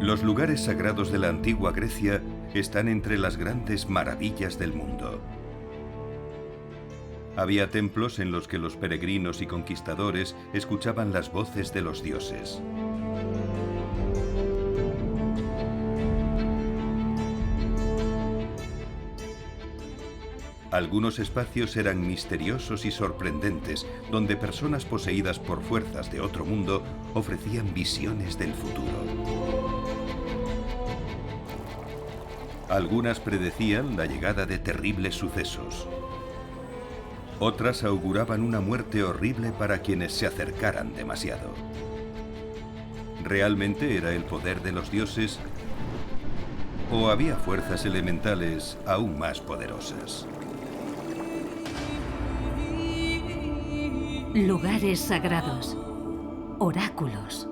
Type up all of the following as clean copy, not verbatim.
Los lugares sagrados de la antigua Grecia están entre las grandes maravillas del mundo. Había templos en los que los peregrinos y conquistadores escuchaban las voces de los dioses. Algunos espacios eran misteriosos y sorprendentes, donde personas poseídas por fuerzas de otro mundo ofrecían visiones del futuro. Algunas predecían la llegada de terribles sucesos. Otras auguraban una muerte horrible para quienes se acercaran demasiado. ¿Realmente era el poder de los dioses? ¿O había fuerzas elementales aún más poderosas? Lugares sagrados. Oráculos.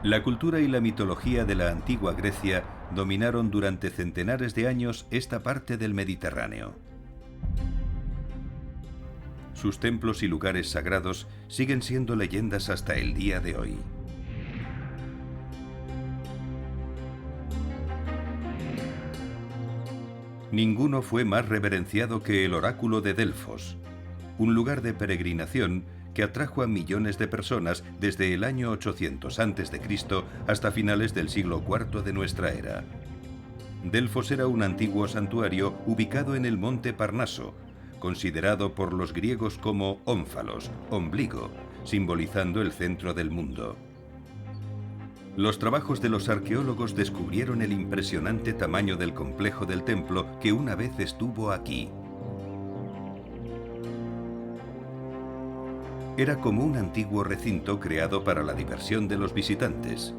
La cultura y la mitología de la antigua Grecia dominaron durante centenares de años esta parte del Mediterráneo. Sus templos y lugares sagrados siguen siendo leyendas hasta el día de hoy. Ninguno fue más reverenciado que el oráculo de Delfos, un lugar de peregrinación que atrajo a millones de personas desde el año 800 a.C. hasta finales del siglo IV de nuestra era. Delfos era un antiguo santuario ubicado en el monte Parnaso, considerado por los griegos como ónfalos, ombligo, simbolizando el centro del mundo. Los trabajos de los arqueólogos descubrieron el impresionante tamaño del complejo del templo que una vez estuvo aquí. Era como un antiguo recinto creado para la diversión de los visitantes.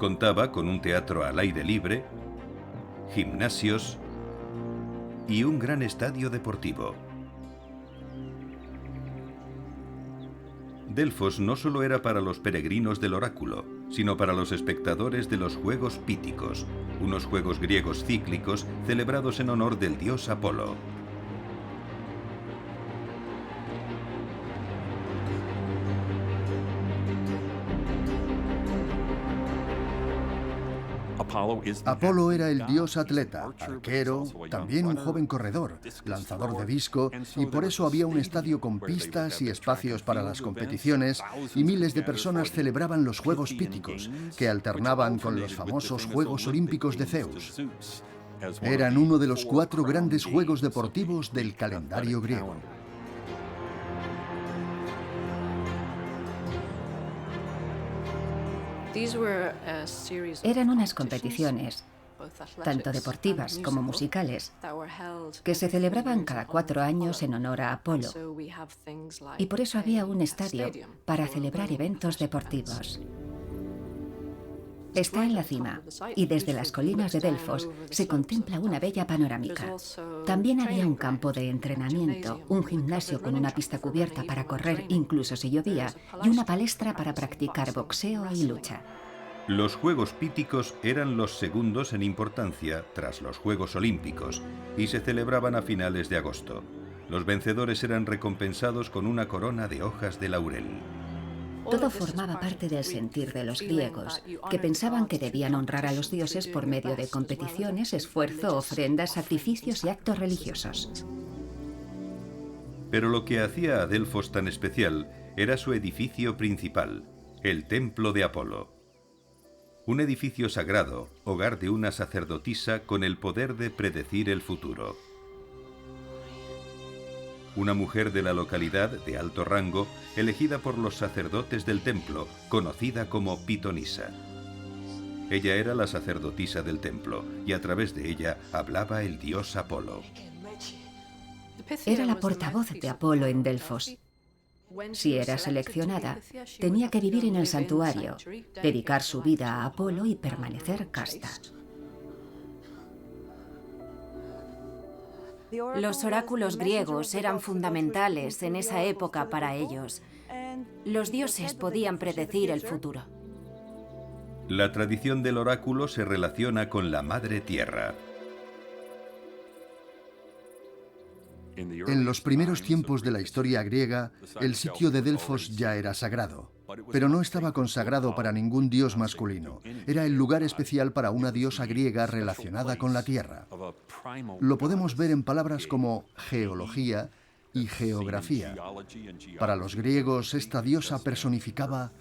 Contaba con un teatro al aire libre, gimnasios y un gran estadio deportivo. Delfos no solo era para los peregrinos del oráculo, sino para los espectadores de los Juegos Píticos, unos juegos griegos cíclicos celebrados en honor del dios Apolo. Apolo era el dios atleta, arquero, también un joven corredor, lanzador de disco, y por eso había un estadio con pistas y espacios para las competiciones, y miles de personas celebraban los Juegos Píticos, que alternaban con los famosos Juegos Olímpicos de Zeus. Eran uno de los 4 grandes juegos deportivos del calendario griego. Eran unas competiciones, tanto deportivas como musicales, que se celebraban cada 4 años en honor a Apolo. Y por eso había un estadio para celebrar eventos deportivos. Está en la cima, y desde las colinas de Delfos se contempla una bella panorámica. También había un campo de entrenamiento, un gimnasio con una pista cubierta para correr incluso si llovía, y una palestra para practicar boxeo y lucha. Los Juegos Píticos eran los segundos en importancia tras los Juegos Olímpicos y se celebraban a finales de agosto. Los vencedores eran recompensados con una corona de hojas de laurel. Todo formaba parte del sentir de los griegos, que pensaban que debían honrar a los dioses por medio de competiciones, esfuerzo, ofrendas, sacrificios y actos religiosos. Pero lo que hacía a Delfos tan especial era su edificio principal, el Templo de Apolo. Un edificio sagrado, hogar de una sacerdotisa con el poder de predecir el futuro. Una mujer de la localidad de alto rango, elegida por los sacerdotes del templo, conocida como pitonisa. Ella era la sacerdotisa del templo y a través de ella hablaba el dios Apolo. Era la portavoz de Apolo en Delfos. Si era seleccionada, tenía que vivir en el santuario, dedicar su vida a Apolo y permanecer casta. Los oráculos griegos eran fundamentales en esa época para ellos. Los dioses podían predecir el futuro. La tradición del oráculo se relaciona con la Madre Tierra. En los primeros tiempos de la historia griega, el sitio de Delfos ya era sagrado, pero no estaba consagrado para ningún dios masculino. Era el lugar especial para una diosa griega relacionada con la tierra. Lo podemos ver en palabras como geología y geografía. Para los griegos, esta diosa personificaba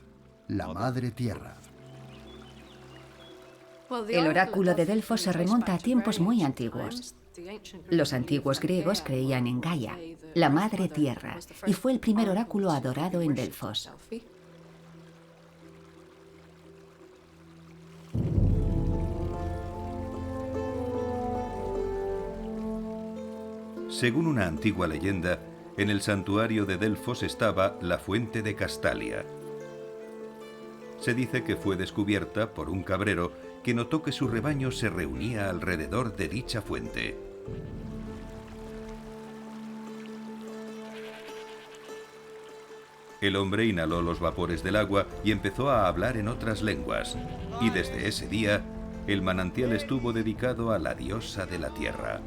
la madre tierra. El oráculo de Delfos se remonta a tiempos muy antiguos. Los antiguos griegos creían en Gaia, la madre tierra, y fue el primer oráculo adorado en Delfos. Según una antigua leyenda, en el santuario de Delfos estaba la fuente de Castalia. Se dice que fue descubierta por un cabrero que notó que su rebaño se reunía alrededor de dicha fuente. El hombre inhaló los vapores del agua y empezó a hablar en otras lenguas, y desde ese día, el manantial estuvo dedicado a la diosa de la tierra.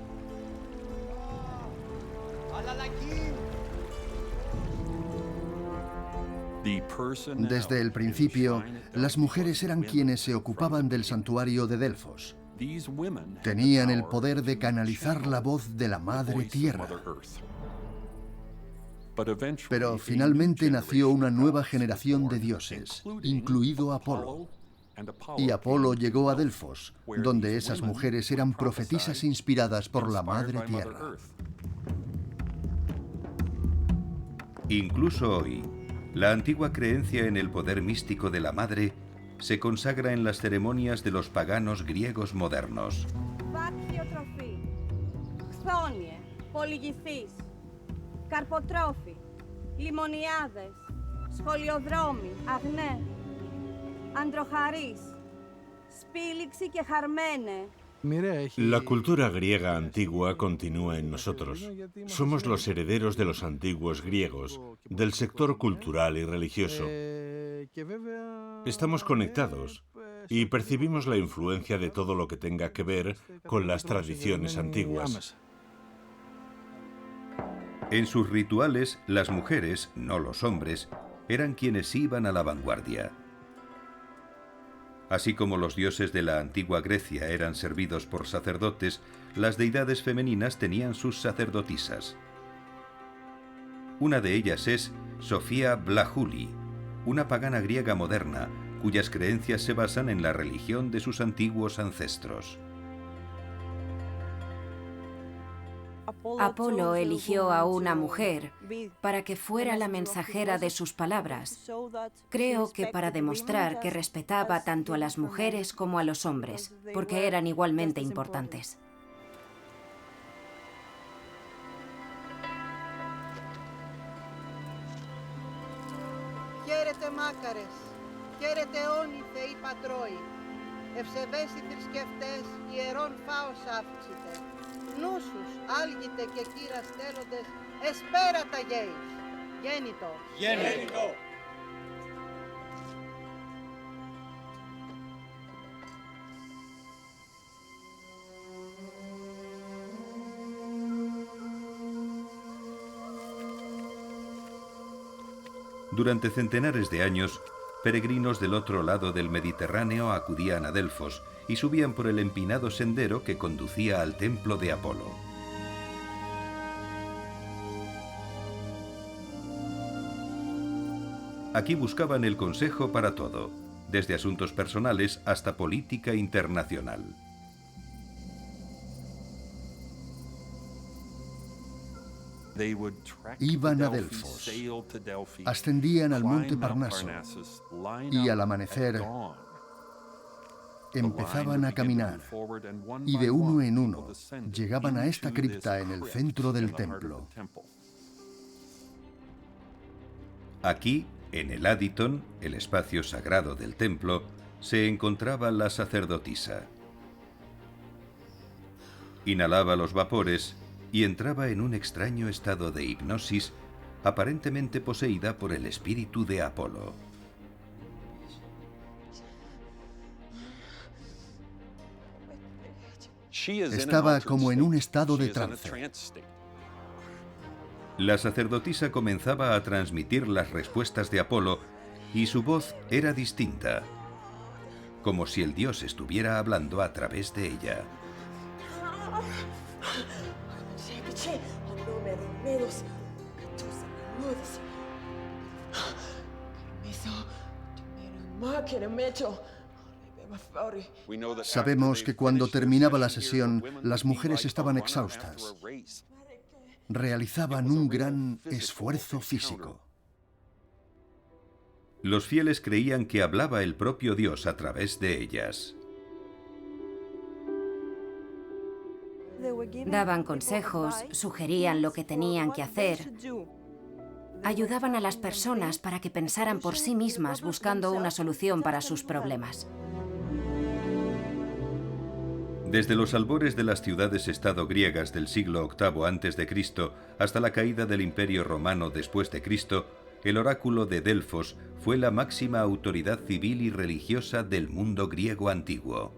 Desde el principio, las mujeres eran quienes se ocupaban del santuario de Delfos. Tenían el poder de canalizar la voz de la madre tierra. Pero finalmente nació una nueva generación de dioses, incluido Apolo. Y Apolo llegó a Delfos, donde esas mujeres eran profetisas inspiradas por la madre tierra. Incluso hoy, la antigua creencia en el poder místico de la madre se consagra en las ceremonias de los paganos griegos modernos. La cultura griega antigua continúa en nosotros. Somos los herederos de los antiguos griegos, del sector cultural y religioso. Estamos conectados y percibimos la influencia de todo lo que tenga que ver con las tradiciones antiguas. En sus rituales, las mujeres, no los hombres, eran quienes iban a la vanguardia. Así como los dioses de la antigua Grecia eran servidos por sacerdotes, las deidades femeninas tenían sus sacerdotisas. Una de ellas es Sofía Blajuli, una pagana griega moderna, cuyas creencias se basan en la religión de sus antiguos ancestros. Apolo eligió a una mujer para que fuera la mensajera de sus palabras. Creo que para demostrar que respetaba tanto a las mujeres como a los hombres, porque eran igualmente importantes. Χαίρετε μάκαρες, χαίρετε όνοι θεοί πατρόοι, ευσεβές οι θρησκευτές, ιερών φάος αύξητε. Νούσους, άλγητε και κύρας τέλοντες, εσπέρατα γέης. Γέννητο. Γέννητο. Durante centenares de años, peregrinos del otro lado del Mediterráneo acudían a Delfos y subían por el empinado sendero que conducía al templo de Apolo. Aquí buscaban el consejo para todo, desde asuntos personales hasta política internacional. Iban a Delfos, ascendían al monte Parnaso y al amanecer empezaban a caminar y de uno en uno llegaban a esta cripta en el centro del templo. Aquí, en el Aditon, el espacio sagrado del templo, se encontraba la sacerdotisa. Inhalaba los vapores y entraba en un extraño estado de hipnosis, aparentemente poseída por el espíritu de Apolo. Estaba como en un estado de trance. La sacerdotisa comenzaba a transmitir las respuestas de Apolo y su voz era distinta, como si el dios estuviera hablando a través de ella. Sabemos que cuando terminaba la sesión, las mujeres estaban exhaustas. Realizaban un gran esfuerzo físico. Los fieles creían que hablaba el propio Dios a través de ellas. Daban consejos, sugerían lo que tenían que hacer. Ayudaban a las personas para que pensaran por sí mismas buscando una solución para sus problemas. Desde los albores de las ciudades-estado griegas del siglo VIII a.C. hasta la caída del Imperio Romano después de Cristo, el oráculo de Delfos fue la máxima autoridad civil y religiosa del mundo griego antiguo.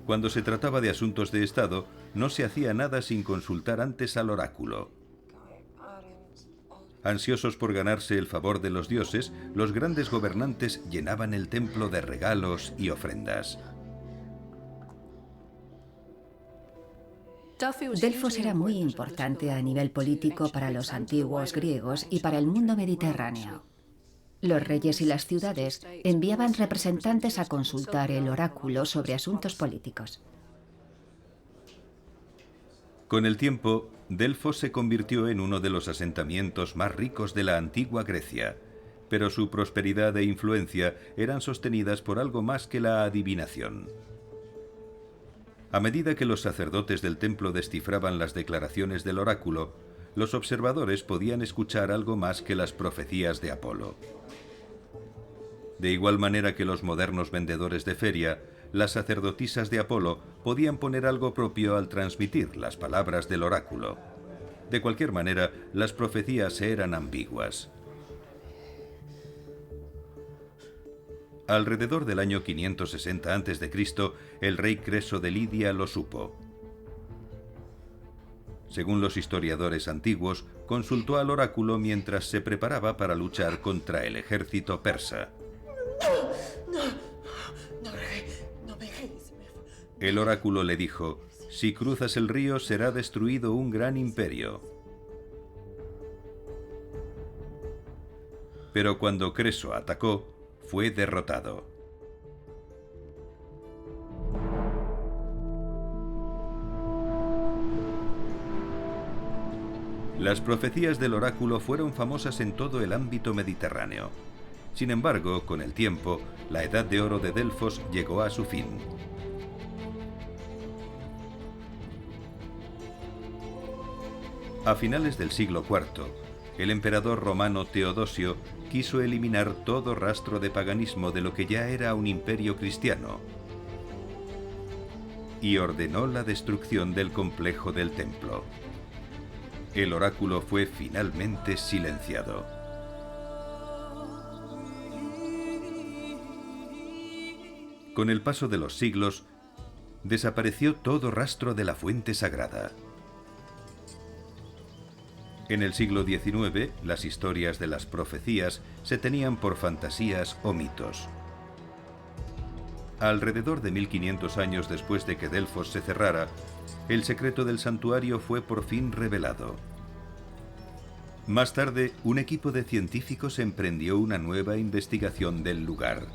Cuando se trataba de asuntos de Estado, no se hacía nada sin consultar antes al oráculo. Ansiosos por ganarse el favor de los dioses, los grandes gobernantes llenaban el templo de regalos y ofrendas. Delfos era muy importante a nivel político para los antiguos griegos y para el mundo mediterráneo. Los reyes y las ciudades enviaban representantes a consultar el oráculo sobre asuntos políticos. Con el tiempo, Delfos se convirtió en uno de los asentamientos más ricos de la antigua Grecia, pero su prosperidad e influencia eran sostenidas por algo más que la adivinación. A medida que los sacerdotes del templo descifraban las declaraciones del oráculo, los observadores podían escuchar algo más que las profecías de Apolo. De igual manera que los modernos vendedores de feria, las sacerdotisas de Apolo podían poner algo propio al transmitir las palabras del oráculo. De cualquier manera, las profecías eran ambiguas. Alrededor del año 560 a.C., el rey Creso de Lidia lo supo. Según los historiadores antiguos, consultó al oráculo mientras se preparaba para luchar contra el ejército persa. El oráculo le dijo: si cruzas el río será destruido un gran imperio. Pero cuando Creso atacó, fue derrotado. Las profecías del oráculo fueron famosas en todo el ámbito mediterráneo. Sin embargo, con el tiempo, la edad de oro de Delfos llegó a su fin. A finales del siglo IV, el emperador romano Teodosio quiso eliminar todo rastro de paganismo de lo que ya era un imperio cristiano y ordenó la destrucción del complejo del templo. El oráculo fue finalmente silenciado. Con el paso de los siglos, desapareció todo rastro de la fuente sagrada. En el siglo XIX, las historias de las profecías se tenían por fantasías o mitos. Alrededor de 1500 años después de que Delfos se cerrara, el secreto del santuario fue por fin revelado. Más tarde, un equipo de científicos emprendió una nueva investigación del lugar.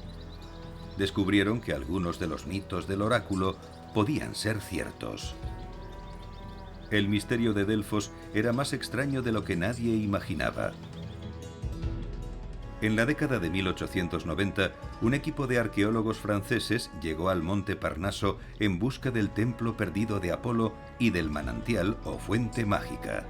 Descubrieron que algunos de los mitos del oráculo podían ser ciertos. El misterio de Delfos era más extraño de lo que nadie imaginaba. En la década de 1890, un equipo de arqueólogos franceses llegó al monte Parnaso en busca del templo perdido de Apolo y del manantial o fuente mágica.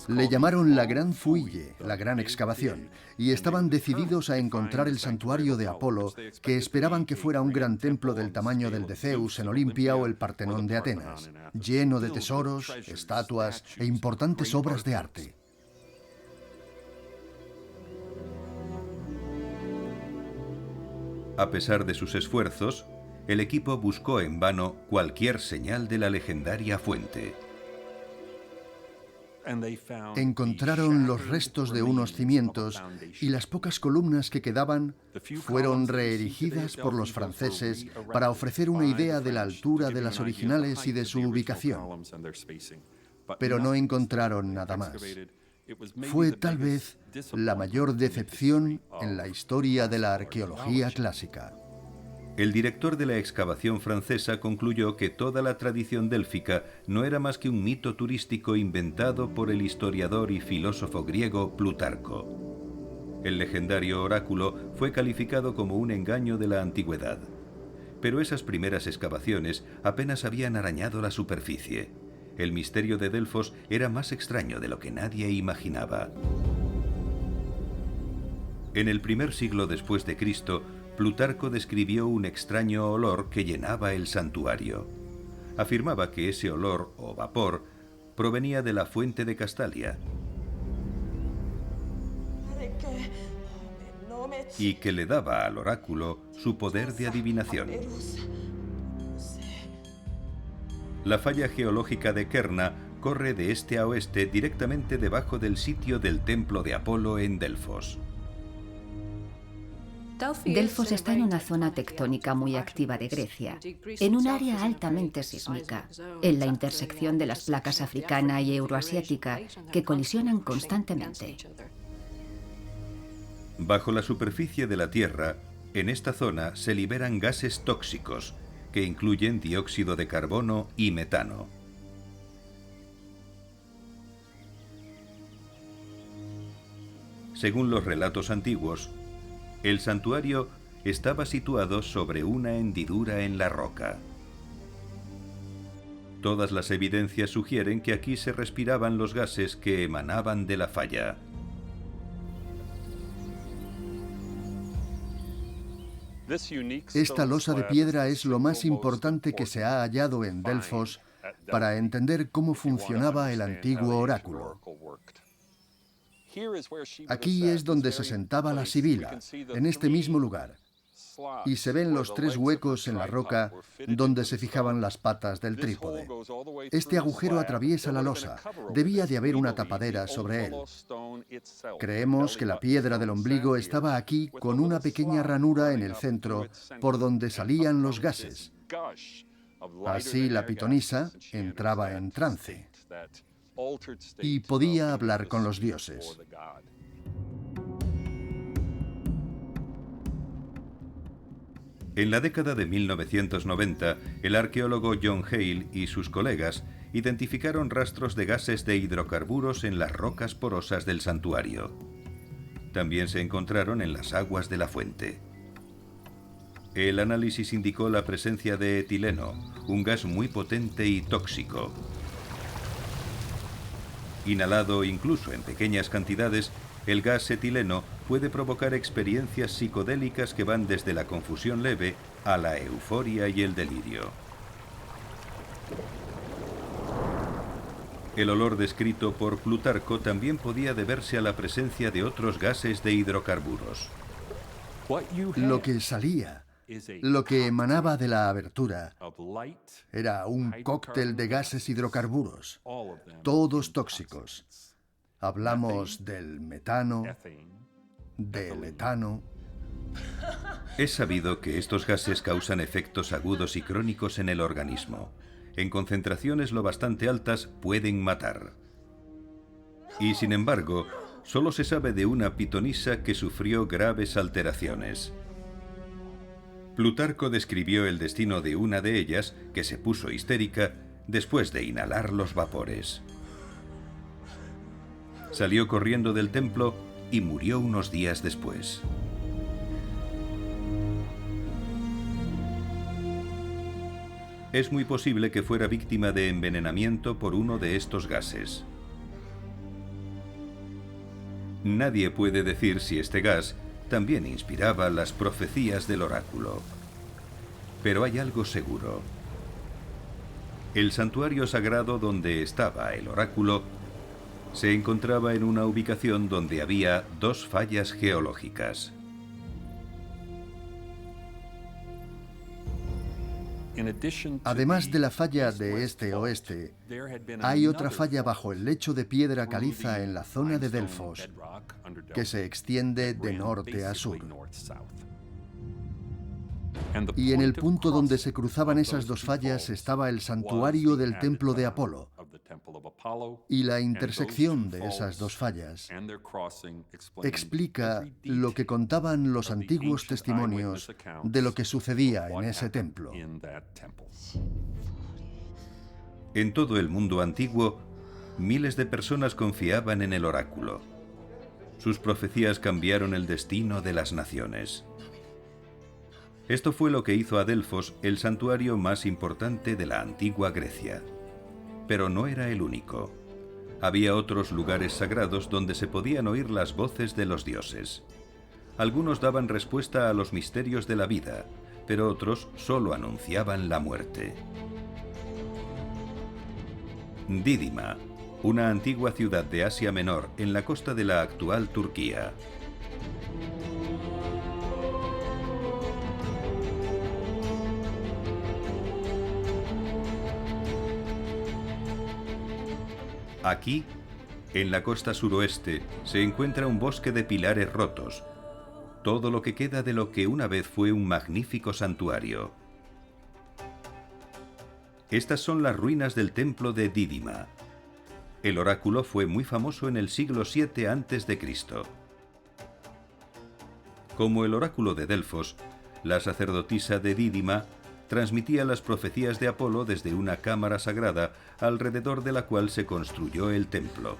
Le llamaron la Gran Fouille, la gran excavación, y estaban decididos a encontrar el santuario de Apolo, que esperaban que fuera un gran templo del tamaño del de Zeus en Olimpia o el Partenón de Atenas, lleno de tesoros, estatuas e importantes obras de arte. A pesar de sus esfuerzos, el equipo buscó en vano cualquier señal de la legendaria fuente. Encontraron los restos de unos cimientos y las pocas columnas que quedaban fueron reerigidas por los franceses para ofrecer una idea de la altura de las originales y de su ubicación. Pero no encontraron nada más. Fue tal vez la mayor decepción en la historia de la arqueología clásica. El director de la excavación francesa concluyó que toda la tradición délfica no era más que un mito turístico inventado por el historiador y filósofo griego Plutarco. El legendario oráculo fue calificado como un engaño de la antigüedad. Pero esas primeras excavaciones apenas habían arañado la superficie. El misterio de Delfos era más extraño de lo que nadie imaginaba. En el primer siglo después de Cristo, Plutarco describió un extraño olor que llenaba el santuario. Afirmaba que ese olor, o vapor, provenía de la fuente de Castalia y que le daba al oráculo su poder de adivinación. La falla geológica de Kerna corre de este a oeste directamente debajo del sitio del templo de Apolo en Delfos. Delfos está en una zona tectónica muy activa de Grecia, en un área altamente sísmica, en la intersección de las placas africana y euroasiática que colisionan constantemente. Bajo la superficie de la Tierra, en esta zona se liberan gases tóxicos que incluyen dióxido de carbono y metano. Según los relatos antiguos, el santuario estaba situado sobre una hendidura en la roca. Todas las evidencias sugieren que aquí se respiraban los gases que emanaban de la falla. Esta losa de piedra es lo más importante que se ha hallado en Delfos para entender cómo funcionaba el antiguo oráculo. Aquí es donde se sentaba la sibila, en este mismo lugar, y se ven los 3 huecos en la roca donde se fijaban las patas del trípode. Este agujero atraviesa la losa. Debía de haber una tapadera sobre él. Creemos que la piedra del ombligo estaba aquí con una pequeña ranura en el centro por donde salían los gases. Así la pitonisa entraba en trance y podía hablar con los dioses. En la década de 1990, el arqueólogo John Hale y sus colegas identificaron rastros de gases de hidrocarburos en las rocas porosas del santuario. También se encontraron en las aguas de la fuente. El análisis indicó la presencia de etileno, un gas muy potente y tóxico. Inhalado incluso en pequeñas cantidades, el gas etileno puede provocar experiencias psicodélicas que van desde la confusión leve a la euforia y el delirio. El olor descrito por Plutarco también podía deberse a la presencia de otros gases de hidrocarburos. Lo que salía, lo que emanaba de la abertura, era un cóctel de gases hidrocarburos, todos tóxicos. Hablamos del metano, del etano. Es sabido que estos gases causan efectos agudos y crónicos en el organismo. En concentraciones lo bastante altas pueden matar. Y sin embargo, solo se sabe de una pitonisa que sufrió graves alteraciones. Plutarco describió el destino de una de ellas, que se puso histérica después de inhalar los vapores. Salió corriendo del templo y murió unos días después. Es muy posible que fuera víctima de envenenamiento por uno de estos gases. Nadie puede decir si este gas también inspiraba las profecías del oráculo. Pero hay algo seguro. El santuario sagrado donde estaba el oráculo se encontraba en una ubicación donde había 2 fallas geológicas. Además de la falla de este-oeste, hay otra falla bajo el lecho de piedra caliza en la zona de Delfos, que se extiende de norte a sur. Y en el punto donde se cruzaban esas dos fallas estaba el santuario del templo de Apolo. Y la intersección de esas dos fallas explica lo que contaban los antiguos testimonios de lo que sucedía en ese templo. En todo el mundo antiguo, miles de personas confiaban en el oráculo. Sus profecías cambiaron el destino de las naciones. Esto fue lo que hizo a Delfos el santuario más importante de la antigua Grecia. Pero no era el único. Había otros lugares sagrados donde se podían oír las voces de los dioses. Algunos daban respuesta a los misterios de la vida, pero otros solo anunciaban la muerte. Dídima, una antigua ciudad de Asia Menor en la costa de la actual Turquía. Aquí, en la costa suroeste, se encuentra un bosque de pilares rotos, todo lo que queda de lo que una vez fue un magnífico santuario. Estas son las ruinas del templo de Dídima. El oráculo fue muy famoso en el siglo VII a.C. Como el oráculo de Delfos, la sacerdotisa de Dídima transmitía las profecías de Apolo desde una cámara sagrada alrededor de la cual se construyó el templo.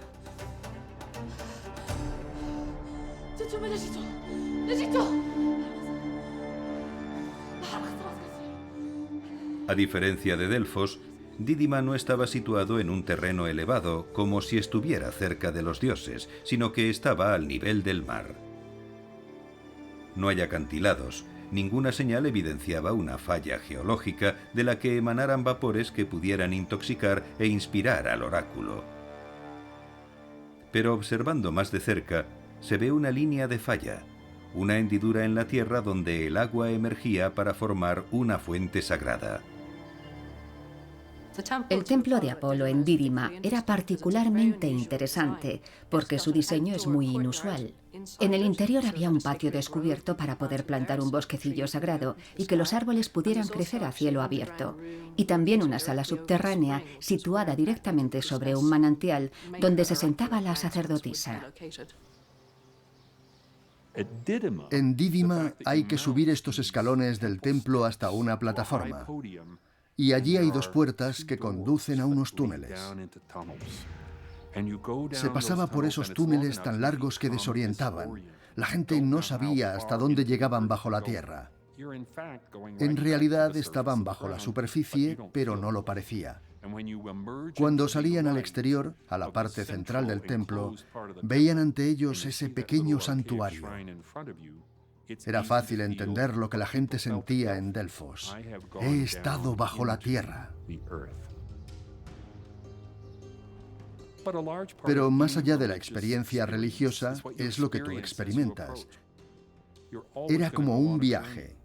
A diferencia de Delfos, Dídima no estaba situado en un terreno elevado como si estuviera cerca de los dioses, sino que estaba al nivel del mar. No hay acantilados. Ninguna señal evidenciaba una falla geológica de la que emanaran vapores que pudieran intoxicar e inspirar al oráculo. Pero observando más de cerca, se ve una línea de falla, una hendidura en la tierra donde el agua emergía para formar una fuente sagrada. El templo de Apolo en Dídima era particularmente interesante porque su diseño es muy inusual. En el interior había un patio descubierto para poder plantar un bosquecillo sagrado y que los árboles pudieran crecer a cielo abierto. Y también una sala subterránea situada directamente sobre un manantial donde se sentaba la sacerdotisa. En Dídima hay que subir estos escalones del templo hasta una plataforma. Y allí hay dos puertas que conducen a unos túneles. Se pasaba por esos túneles tan largos que desorientaban. La gente no sabía hasta dónde llegaban bajo la tierra. En realidad estaban bajo la superficie, pero no lo parecía. Cuando salían al exterior, a la parte central del templo, veían ante ellos ese pequeño santuario. Era fácil entender lo que la gente sentía en Delfos. He estado bajo la tierra. Pero más allá de la experiencia religiosa, es lo que tú experimentas. Era como un viaje,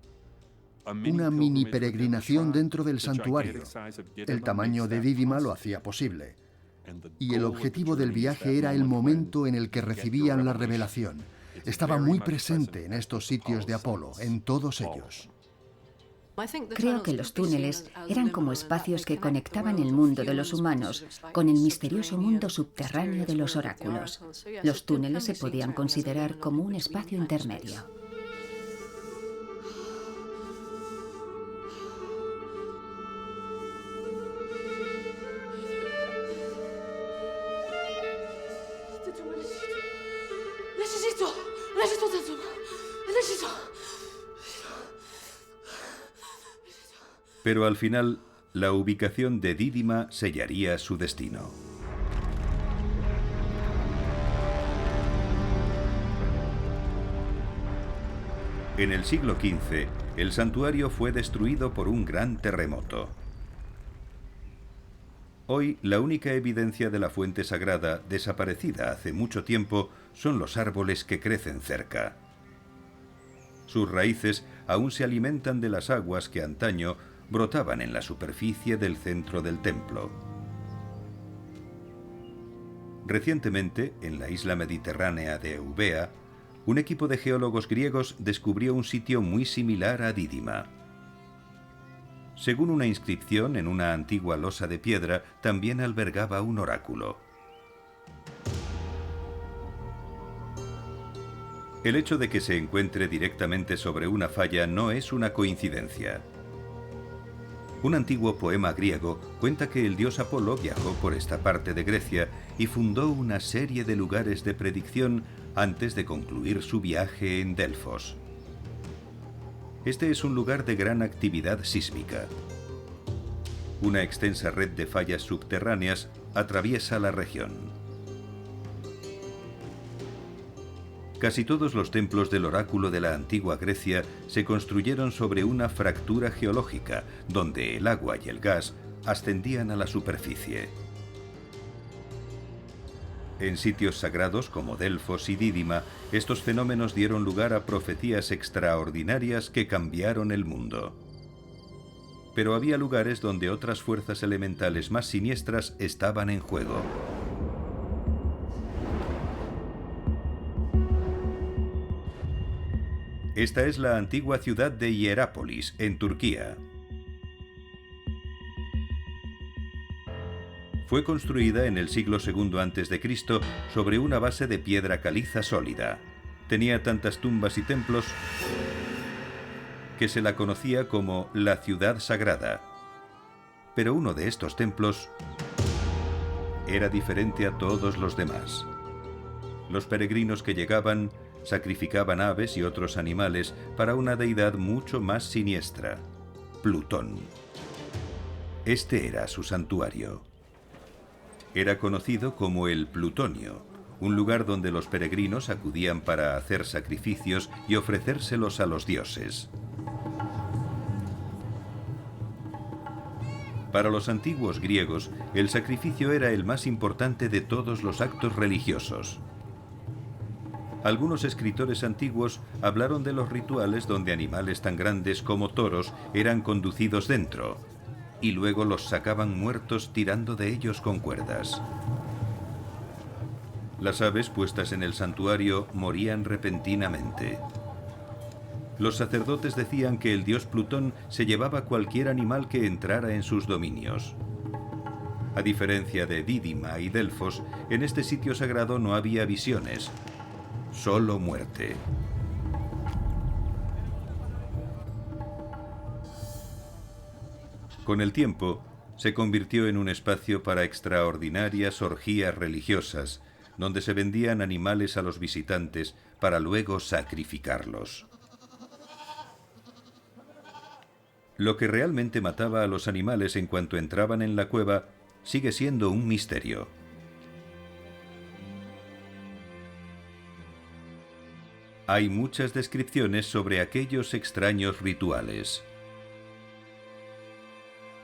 una mini peregrinación dentro del santuario. El tamaño de Dídima lo hacía posible. Y el objetivo del viaje era el momento en el que recibían la revelación. Estaba muy presente en estos sitios de Apolo, en todos ellos. Creo que los túneles eran como espacios que conectaban el mundo de los humanos con el misterioso mundo subterráneo de los oráculos. Los túneles se podían considerar como un espacio intermedio. Pero al final, la ubicación de Dídima sellaría su destino. En el siglo XV, el santuario fue destruido por un gran terremoto. Hoy, la única evidencia de la fuente sagrada, desaparecida hace mucho tiempo, son los árboles que crecen cerca. Sus raíces aún se alimentan de las aguas que antaño brotaban en la superficie del centro del templo. Recientemente, en la isla mediterránea de Eubea, un equipo de geólogos griegos descubrió un sitio muy similar a Dídima. Según una inscripción en una antigua losa de piedra, también albergaba un oráculo. El hecho de que se encuentre directamente sobre una falla no es una coincidencia. Un antiguo poema griego cuenta que el dios Apolo viajó por esta parte de Grecia y fundó una serie de lugares de predicción antes de concluir su viaje en Delfos. Este es un lugar de gran actividad sísmica. Una extensa red de fallas subterráneas atraviesa la región. Casi todos los templos del oráculo de la antigua Grecia se construyeron sobre una fractura geológica, donde el agua y el gas ascendían a la superficie. En sitios sagrados como Delfos y Dídima, estos fenómenos dieron lugar a profecías extraordinarias que cambiaron el mundo. Pero había lugares donde otras fuerzas elementales más siniestras estaban en juego. Esta es la antigua ciudad de Hierápolis, en Turquía. Fue construida en el siglo II a.C. sobre una base de piedra caliza sólida. Tenía tantas tumbas y templos que se la conocía como la ciudad sagrada. Pero uno de estos templos era diferente a todos los demás. Los peregrinos que llegaban sacrificaban aves y otros animales para una deidad mucho más siniestra, Plutón. Este era su santuario. Era conocido como el Plutonio, un lugar donde los peregrinos acudían para hacer sacrificios y ofrecérselos a los dioses. Para los antiguos griegos, el sacrificio era el más importante de todos los actos religiosos. Algunos escritores antiguos hablaron de los rituales donde animales tan grandes como toros eran conducidos dentro, y luego los sacaban muertos tirando de ellos con cuerdas. Las aves puestas en el santuario morían repentinamente. Los sacerdotes decían que el dios Plutón se llevaba cualquier animal que entrara en sus dominios. A diferencia de Dídima y Delfos, en este sitio sagrado no había visiones, solo muerte. Con el tiempo, se convirtió en un espacio para extraordinarias orgías religiosas, donde se vendían animales a los visitantes para luego sacrificarlos. Lo que realmente mataba a los animales en cuanto entraban en la cueva sigue siendo un misterio. Hay muchas descripciones sobre aquellos extraños rituales.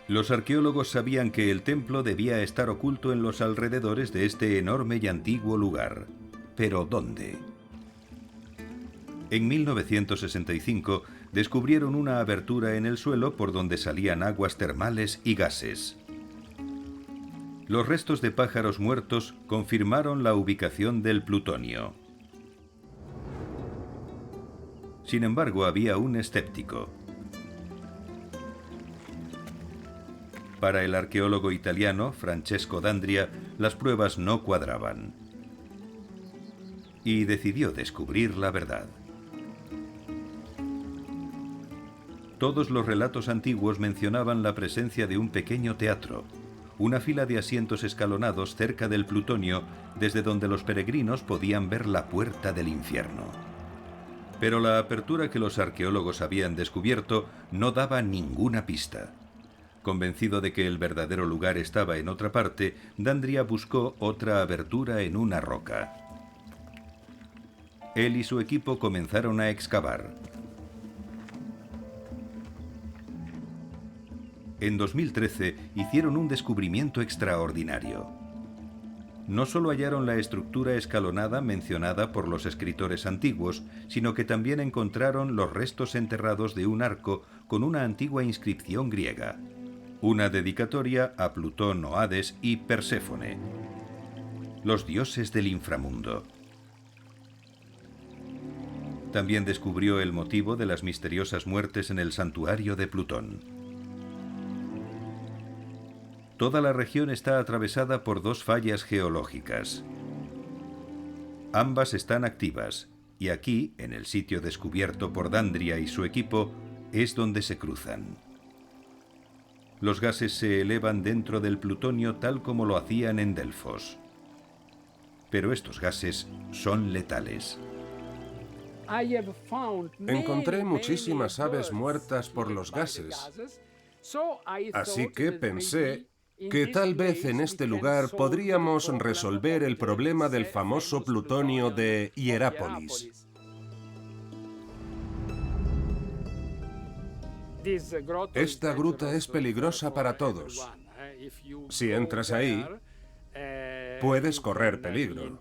Los arqueólogos sabían que el templo debía estar oculto en los alrededores de este enorme y antiguo lugar. ¿Pero dónde? En 1965 descubrieron una abertura en el suelo por donde salían aguas termales y gases. Los restos de pájaros muertos confirmaron la ubicación del plutonio. Sin embargo, había un escéptico. Para el arqueólogo italiano Francesco D'Andria, las pruebas no cuadraban. Y decidió descubrir la verdad. Todos los relatos antiguos mencionaban la presencia de un pequeño teatro, una fila de asientos escalonados cerca del plutonio, desde donde los peregrinos podían ver la puerta del infierno. Pero la apertura que los arqueólogos habían descubierto no daba ninguna pista. Convencido de que el verdadero lugar estaba en otra parte, D'Andria buscó otra abertura en una roca. Él y su equipo comenzaron a excavar. En 2013 hicieron un descubrimiento extraordinario. no solo hallaron la estructura escalonada mencionada por los escritores antiguos, sino que también encontraron los restos enterrados de un arco con una antigua inscripción griega, una dedicatoria a Plutón o Hades y Perséfone, los dioses del inframundo. También descubrió el motivo de las misteriosas muertes en el santuario de Plutón. Toda la región está atravesada por dos fallas geológicas. Ambas están activas, y aquí, en el sitio descubierto por Dandria y su equipo, es donde se cruzan. Los gases se elevan dentro del plutonio tal como lo hacían en Delfos. Pero estos gases son letales. Encontré muchísimas aves muertas por los gases, así que pensé que tal vez en este lugar podríamos resolver el problema del famoso plutonio de Hierápolis. Esta gruta es peligrosa para todos. Si entras ahí, puedes correr peligro.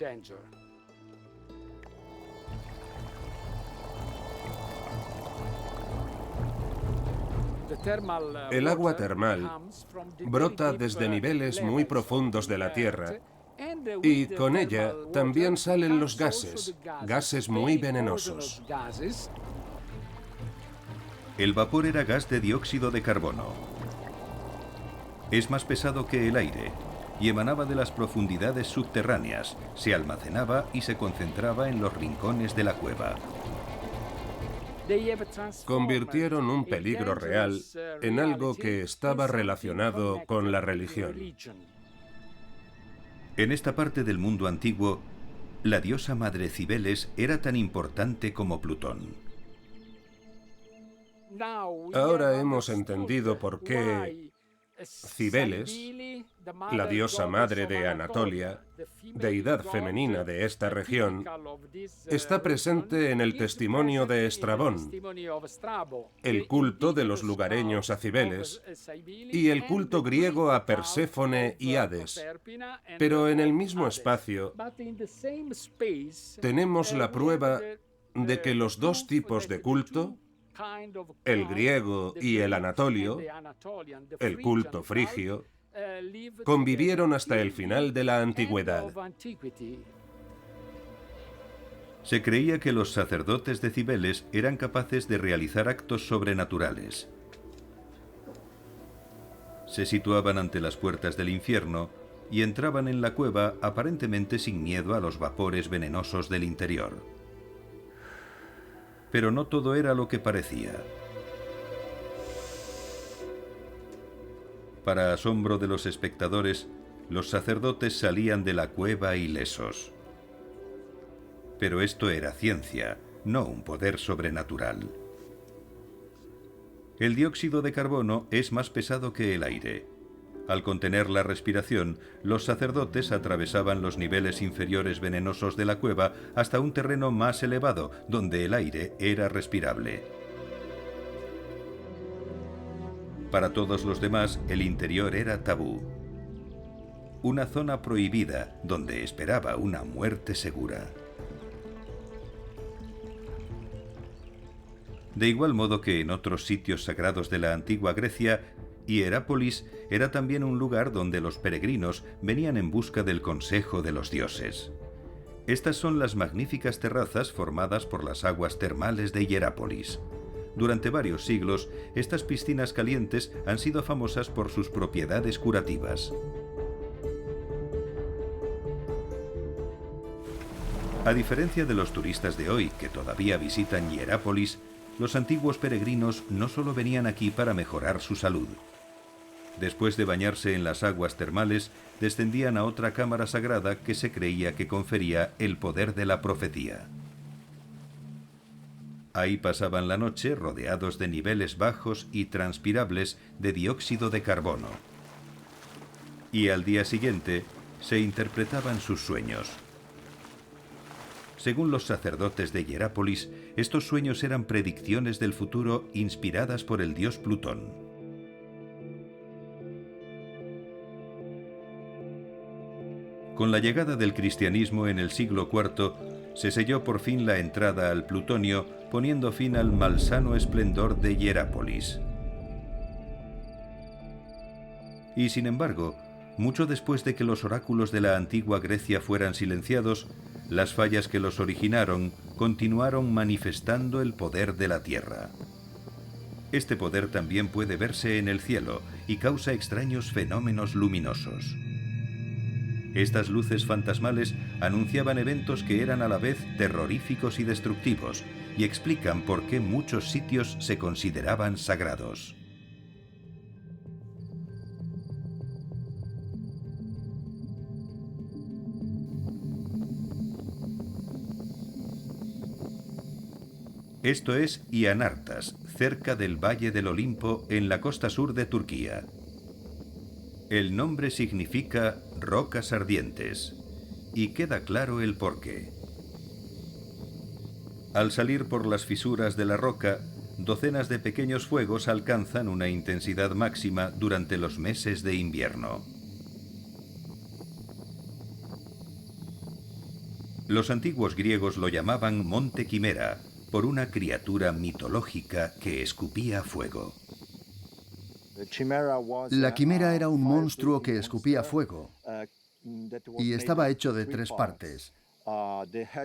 El agua termal brota desde niveles muy profundos de la Tierra y con ella también salen los gases, gases muy venenosos. El vapor era gas de dióxido de carbono. Es más pesado que el aire y emanaba de las profundidades subterráneas, se almacenaba y se concentraba en los rincones de la cueva. Convirtieron un peligro real en algo que estaba relacionado con la religión. En esta parte del mundo antiguo, la diosa madre Cibeles era tan importante como Plutón. Ahora hemos entendido por qué Cibeles, la diosa madre de Anatolia, deidad femenina de esta región, está presente en el testimonio de Estrabón, el culto de los lugareños a Cibeles y el culto griego a Perséfone y Hades. Pero en el mismo espacio tenemos la prueba de que los dos tipos de culto, el griego y el anatolio, el culto frigio, convivieron hasta el final de la antigüedad. Se creía que los sacerdotes de Cibeles eran capaces de realizar actos sobrenaturales. Se situaban ante las puertas del infierno y entraban en la cueva aparentemente sin miedo a los vapores venenosos del interior. Pero no todo era lo que parecía. Para asombro de los espectadores, los sacerdotes salían de la cueva ilesos. Pero esto era ciencia, no un poder sobrenatural. El dióxido de carbono es más pesado que el aire. Al contener la respiración, los sacerdotes atravesaban los niveles inferiores venenosos de la cueva hasta un terreno más elevado, donde el aire era respirable. Para todos los demás, el interior era tabú. Una zona prohibida, donde esperaba una muerte segura. De igual modo que en otros sitios sagrados de la antigua Grecia, Hierápolis era también un lugar donde los peregrinos venían en busca del consejo de los dioses. Estas son las magníficas terrazas formadas por las aguas termales de Hierápolis. Durante varios siglos, estas piscinas calientes han sido famosas por sus propiedades curativas. A diferencia de los turistas de hoy, que todavía visitan Hierápolis, los antiguos peregrinos no solo venían aquí para mejorar su salud. Después de bañarse en las aguas termales, descendían a otra cámara sagrada que se creía que confería el poder de la profecía. Ahí pasaban la noche rodeados de niveles bajos y transpirables de dióxido de carbono. Y al día siguiente se interpretaban sus sueños. Según los sacerdotes de Hierápolis, estos sueños eran predicciones del futuro inspiradas por el dios Plutón. Con la llegada del cristianismo en el siglo IV, se selló por fin la entrada al plutonio, poniendo fin al malsano esplendor de Hierápolis. Y sin embargo, mucho después de que los oráculos de la antigua Grecia fueran silenciados, las fallas que los originaron continuaron manifestando el poder de la tierra. Este poder también puede verse en el cielo y causa extraños fenómenos luminosos. Estas luces fantasmales anunciaban eventos que eran a la vez terroríficos y destructivos, y explican por qué muchos sitios se consideraban sagrados. Esto es Ianartas, cerca del Valle del Olimpo, en la costa sur de Turquía. El nombre significa rocas ardientes, y queda claro el porqué. Al salir por las fisuras de la roca, docenas de pequeños fuegos alcanzan una intensidad máxima durante los meses de invierno. Los antiguos griegos lo llamaban Monte Quimera, por una criatura mitológica que escupía fuego. La quimera era un monstruo que escupía fuego y estaba hecho de 3 partes.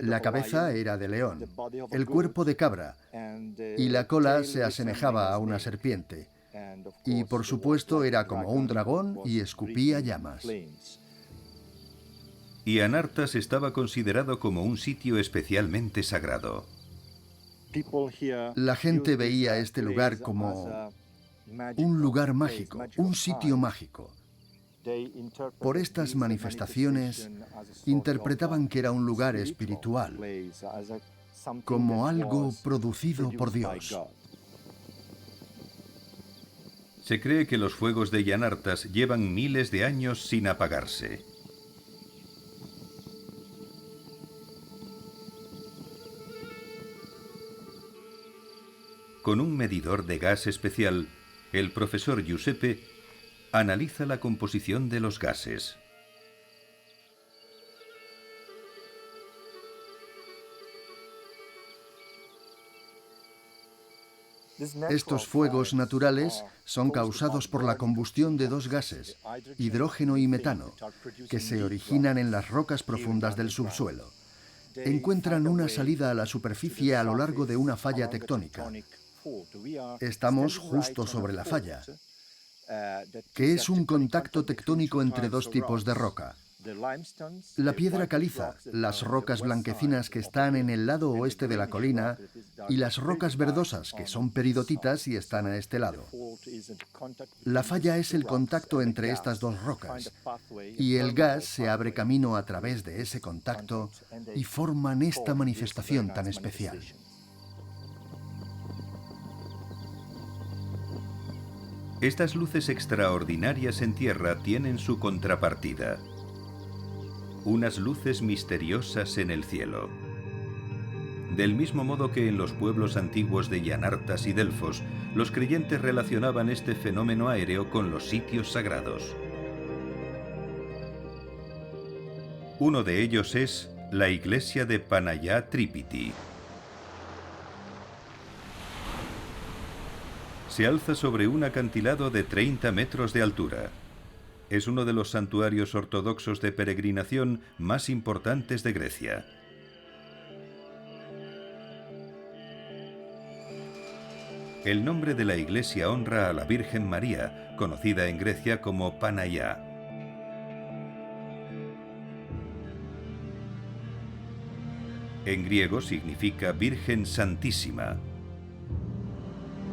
La cabeza era de león, el cuerpo de cabra y la cola se asemejaba a una serpiente. Y por supuesto era como un dragón y escupía llamas. Ianartas estaba considerado como un sitio especialmente sagrado. La gente veía este lugar como un lugar mágico, un sitio mágico. Por estas manifestaciones, interpretaban que era un lugar espiritual, como algo producido por Dios. Se cree que los fuegos de Ianartas llevan miles de años sin apagarse. Con un medidor de gas especial, el profesor Giuseppe analiza la composición de los gases. Estos fuegos naturales son causados por la combustión de 2 gases, hidrógeno y metano, que se originan en las rocas profundas del subsuelo. Encuentran una salida a la superficie a lo largo de una falla tectónica. Estamos justo sobre la falla, que es un contacto tectónico entre 2 tipos de roca. La piedra caliza, las rocas blanquecinas que están en el lado oeste de la colina, y las rocas verdosas, que son peridotitas y están a este lado. La falla es el contacto entre estas 2 rocas, y el gas se abre camino a través de ese contacto y forman esta manifestación tan especial. Estas luces extraordinarias en tierra tienen su contrapartida. Unas luces misteriosas en el cielo. Del mismo modo que en los pueblos antiguos de Ianartas y Delfos, los creyentes relacionaban este fenómeno aéreo con los sitios sagrados. Uno de ellos es la iglesia de Panayá Tripiti. Se alza sobre un acantilado de 30 metros de altura. Es uno de los santuarios ortodoxos de peregrinación más importantes de Grecia. El nombre de la iglesia honra a la Virgen María, conocida en Grecia como Panayá. En griego significa Virgen Santísima.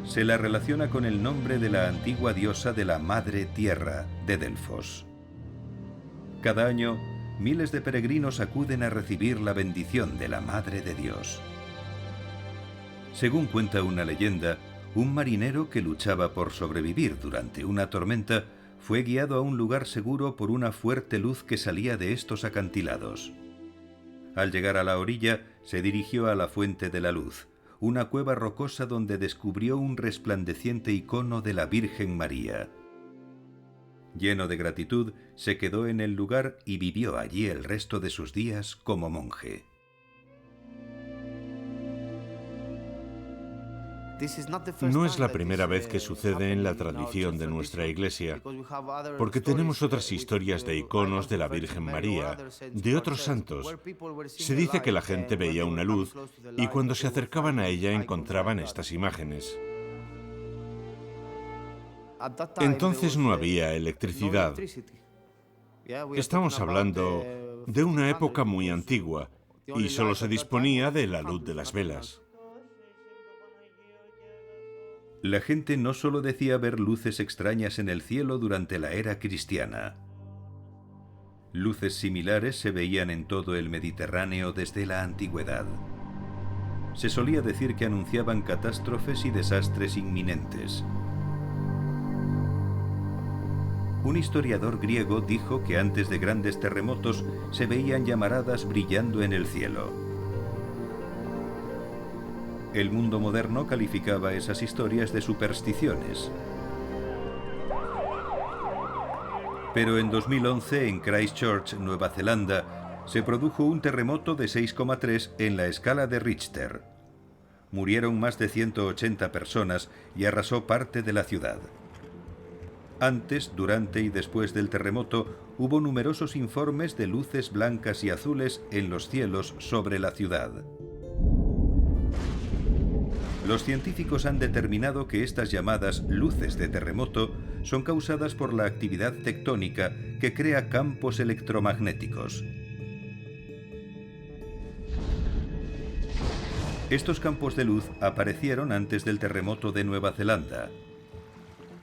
Se la relaciona con el nombre de la antigua diosa de la Madre Tierra de Delfos. Cada año, miles de peregrinos acuden a recibir la bendición de la Madre de Dios. Según cuenta una leyenda, un marinero que luchaba por sobrevivir durante una tormenta fue guiado a un lugar seguro por una fuerte luz que salía de estos acantilados. Al llegar a la orilla, se dirigió a la fuente de la luz, una cueva rocosa donde descubrió un resplandeciente icono de la Virgen María. Lleno de gratitud, se quedó en el lugar y vivió allí el resto de sus días como monje. No es la primera vez que sucede en la tradición de nuestra Iglesia, porque tenemos otras historias de iconos de la Virgen María, de otros santos. Se dice que la gente veía una luz y cuando se acercaban a ella encontraban estas imágenes. Entonces no había electricidad. Estamos hablando de una época muy antigua y solo se disponía de la luz de las velas. La gente no solo decía ver luces extrañas en el cielo durante la era cristiana. Luces similares se veían en todo el Mediterráneo desde la antigüedad. Se solía decir que anunciaban catástrofes y desastres inminentes. Un historiador griego dijo que antes de grandes terremotos se veían llamaradas brillando en el cielo. El mundo moderno calificaba esas historias de supersticiones. Pero en 2011, en Christchurch, Nueva Zelanda, se produjo un terremoto de 6,3 en la escala de Richter. Murieron más de 180 personas y arrasó parte de la ciudad. Antes, durante y después del terremoto, hubo numerosos informes de luces blancas y azules en los cielos sobre la ciudad. Los científicos han determinado que estas llamadas luces de terremoto son causadas por la actividad tectónica que crea campos electromagnéticos. Estos campos de luz aparecieron antes del terremoto de Nueva Zelanda,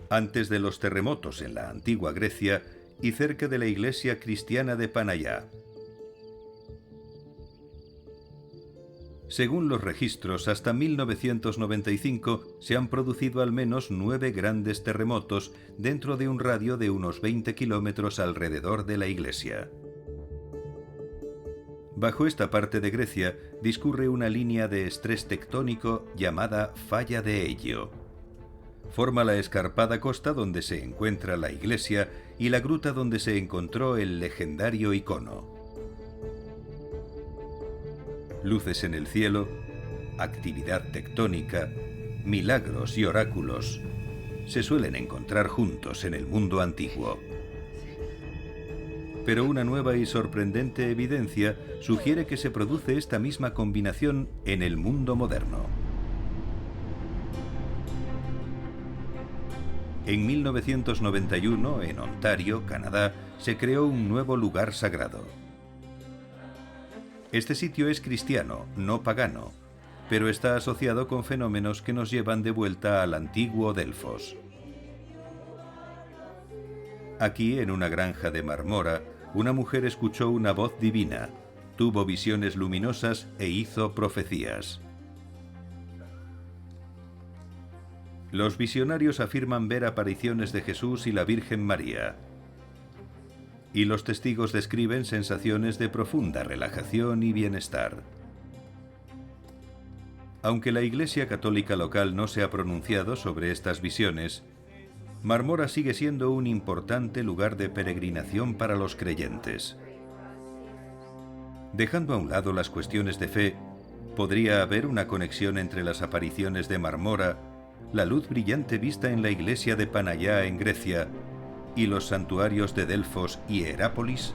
antes de los terremotos en la antigua Grecia y cerca de la iglesia cristiana de Panayá. Según los registros, hasta 1995 se han producido al menos 9 grandes terremotos dentro de un radio de unos 20 kilómetros alrededor de la iglesia. Bajo esta parte de Grecia discurre una línea de estrés tectónico llamada Falla de Egio. Forma la escarpada costa donde se encuentra la iglesia y la gruta donde se encontró el legendario icono. Luces en el cielo, actividad tectónica, milagros y oráculos se suelen encontrar juntos en el mundo antiguo. Pero una nueva y sorprendente evidencia sugiere que se produce esta misma combinación en el mundo moderno. En 1991, en Ontario, Canadá, se creó un nuevo lugar sagrado. Este sitio es cristiano, no pagano, pero está asociado con fenómenos que nos llevan de vuelta al antiguo Delfos. Aquí, en una granja de Marmora, una mujer escuchó una voz divina, tuvo visiones luminosas e hizo profecías. Los visionarios afirman ver apariciones de Jesús y la Virgen María. Y los testigos describen sensaciones de profunda relajación y bienestar. Aunque la Iglesia Católica local no se ha pronunciado sobre estas visiones, Marmora sigue siendo un importante lugar de peregrinación para los creyentes. Dejando a un lado las cuestiones de fe, ¿podría haber una conexión entre las apariciones de Marmora, la luz brillante vista en la iglesia de Panayá en Grecia, y los santuarios de Delfos y Herápolis?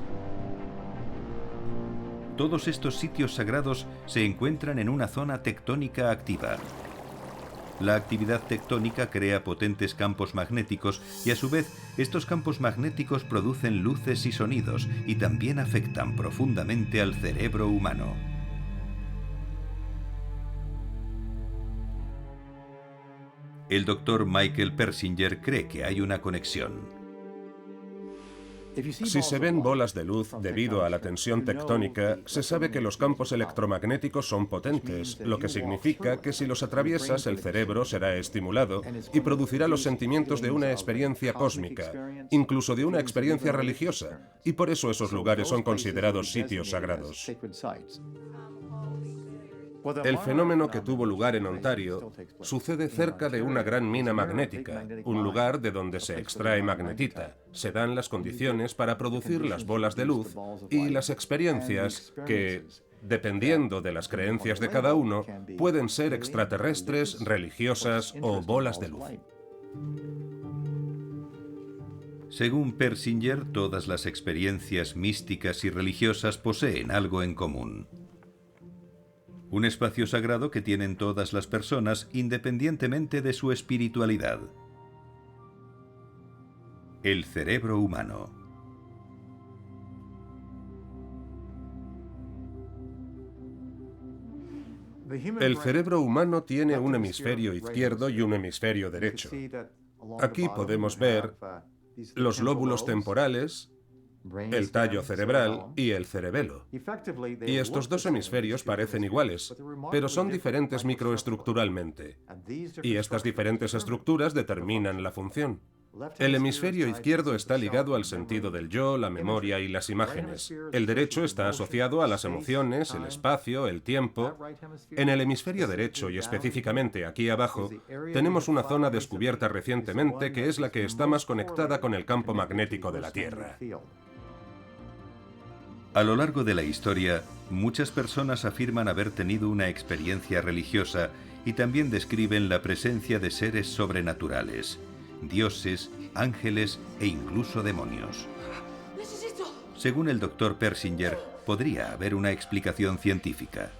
Todos estos sitios sagrados se encuentran en una zona tectónica activa. La actividad tectónica crea potentes campos magnéticos y a su vez estos campos magnéticos producen luces y sonidos y también afectan profundamente al cerebro humano. El doctor Michael Persinger cree que hay una conexión. Si se ven bolas de luz debido a la tensión tectónica, se sabe que los campos electromagnéticos son potentes, lo que significa que si los atraviesas el cerebro será estimulado y producirá los sentimientos de una experiencia cósmica, incluso de una experiencia religiosa, y por eso esos lugares son considerados sitios sagrados. El fenómeno que tuvo lugar en Ontario sucede cerca de una gran mina magnética, un lugar de donde se extrae magnetita. Se dan las condiciones para producir las bolas de luz y las experiencias que, dependiendo de las creencias de cada uno, pueden ser extraterrestres, religiosas o bolas de luz. Según Persinger, todas las experiencias místicas y religiosas poseen algo en común. Un espacio sagrado que tienen todas las personas independientemente de su espiritualidad. El cerebro humano. El cerebro humano tiene un hemisferio izquierdo y un hemisferio derecho. Aquí podemos ver los lóbulos temporales, el tallo cerebral y el cerebelo. Y estos dos hemisferios parecen iguales, pero son diferentes microestructuralmente. Y estas diferentes estructuras determinan la función. El hemisferio izquierdo está ligado al sentido del yo, la memoria y las imágenes. El derecho está asociado a las emociones, el espacio, el tiempo. En el hemisferio derecho, y específicamente aquí abajo, tenemos una zona descubierta recientemente que es la que está más conectada con el campo magnético de la Tierra. A lo largo de la historia, muchas personas afirman haber tenido una experiencia religiosa y también describen la presencia de seres sobrenaturales, dioses, ángeles e incluso demonios. Según el Dr. Persinger, podría haber una explicación científica.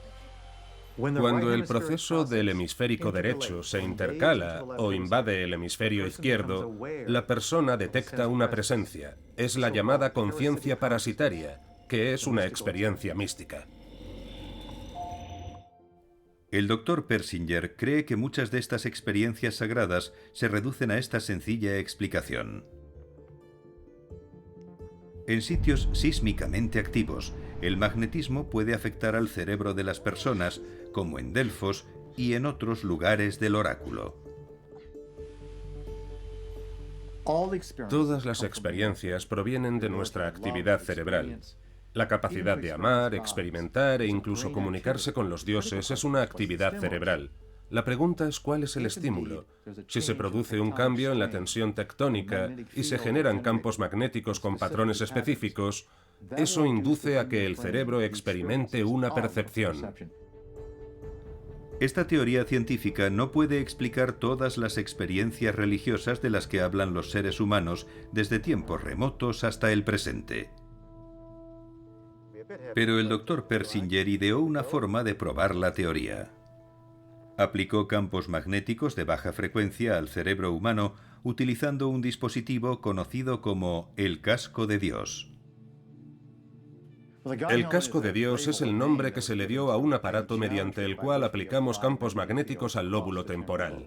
Cuando el proceso del hemisférico derecho se intercala o invade el hemisferio izquierdo, la persona detecta una presencia. Es la llamada conciencia parasitaria, que es una experiencia mística. El Dr. Persinger cree que muchas de estas experiencias sagradas se reducen a esta sencilla explicación. En sitios sísmicamente activos, el magnetismo puede afectar al cerebro de las personas, como en Delfos y en otros lugares del oráculo. Todas las experiencias provienen de nuestra actividad cerebral. La capacidad de amar, experimentar e incluso comunicarse con los dioses es una actividad cerebral. La pregunta es cuál es el estímulo. Si se produce un cambio en la tensión tectónica y se generan campos magnéticos con patrones específicos, eso induce a que el cerebro experimente una percepción. Esta teoría científica no puede explicar todas las experiencias religiosas de las que hablan los seres humanos desde tiempos remotos hasta el presente. Pero el Dr. Persinger ideó una forma de probar la teoría. Aplicó campos magnéticos de baja frecuencia al cerebro humano utilizando un dispositivo conocido como el casco de Dios. El casco de Dios es el nombre que se le dio a un aparato mediante el cual aplicamos campos magnéticos al lóbulo temporal.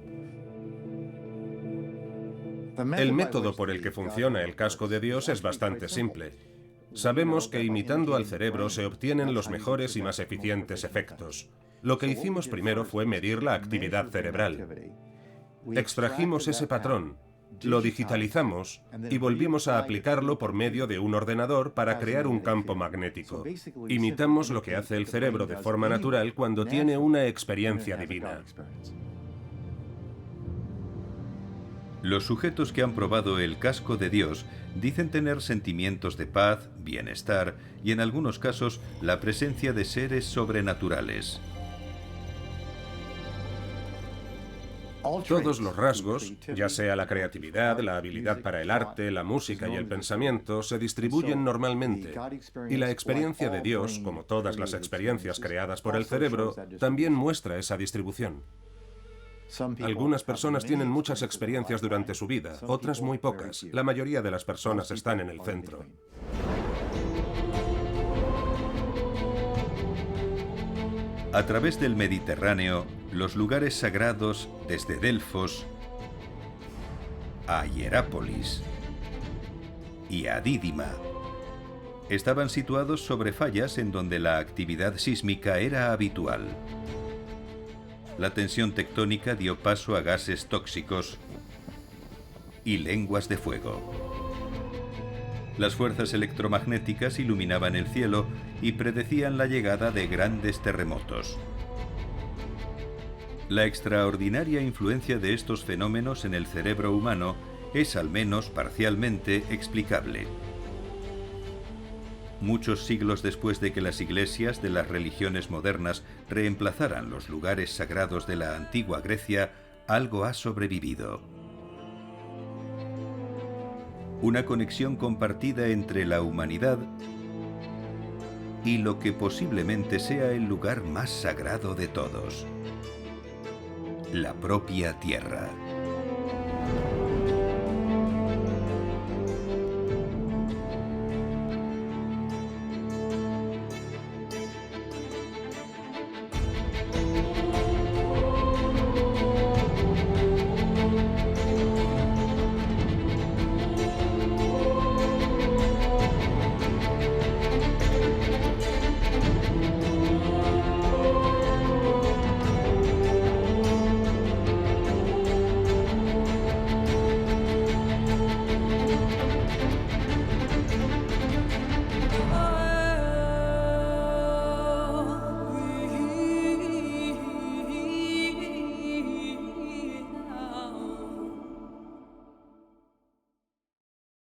El método por el que funciona el casco de Dios es bastante simple. Sabemos que imitando al cerebro se obtienen los mejores y más eficientes efectos. Lo que hicimos primero fue medir la actividad cerebral. Extrajimos ese patrón, lo digitalizamos y volvimos a aplicarlo por medio de un ordenador para crear un campo magnético. Imitamos lo que hace el cerebro de forma natural cuando tiene una experiencia divina. Los sujetos que han probado el casco de Dios dicen tener sentimientos de paz, bienestar y en algunos casos la presencia de seres sobrenaturales. Todos los rasgos, ya sea la creatividad, la habilidad para el arte, la música y el pensamiento, se distribuyen normalmente. Y la experiencia de Dios, como todas las experiencias creadas por el cerebro, también muestra esa distribución. Algunas personas tienen muchas experiencias durante su vida, otras muy pocas. La mayoría de las personas están en el centro. A través del Mediterráneo, los lugares sagrados desde Delfos a Hierápolis y a Dídima estaban situados sobre fallas en donde la actividad sísmica era habitual. La tensión tectónica dio paso a gases tóxicos y lenguas de fuego. Las fuerzas electromagnéticas iluminaban el cielo y predecían la llegada de grandes terremotos. La extraordinaria influencia de estos fenómenos en el cerebro humano es al menos parcialmente explicable. Muchos siglos después de que las iglesias de las religiones modernas reemplazaran los lugares sagrados de la antigua Grecia, algo ha sobrevivido. Una conexión compartida entre la humanidad y lo que posiblemente sea el lugar más sagrado de todos: la propia Tierra.